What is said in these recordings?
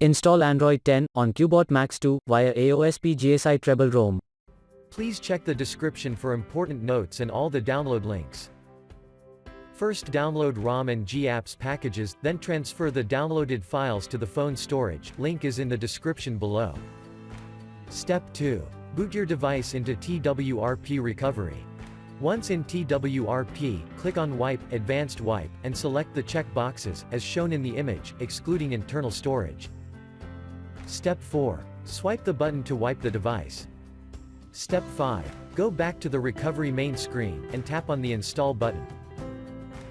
Install Android 10 on Cubot Max 2 via AOSP GSI Treble ROM. Please check the description for important notes and all the download links. First download ROM and GApps packages, then transfer the downloaded files to the phone storage, link is in the description below. Step 2. Boot your device into TWRP recovery. Once in TWRP, click on Wipe, Advanced Wipe, and select the check boxes, as shown in the image, excluding internal storage. Step 4. Swipe the button to wipe the device. Step 5. Go back to the recovery main screen, and tap on the Install button.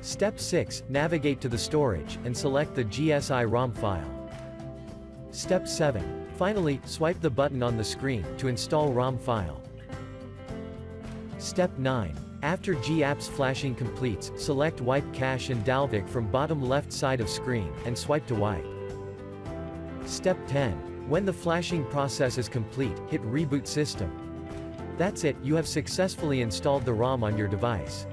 Step 6. Navigate to the storage, and select the GSI ROM file. Step 7. Finally, swipe the button on the screen, to install ROM file. Step 9. After GApps flashing completes, select Wipe Cache and Dalvik from bottom left side of screen, and swipe to wipe. Step 10. When the flashing process is complete, hit Reboot System. That's it, you have successfully installed the ROM on your device.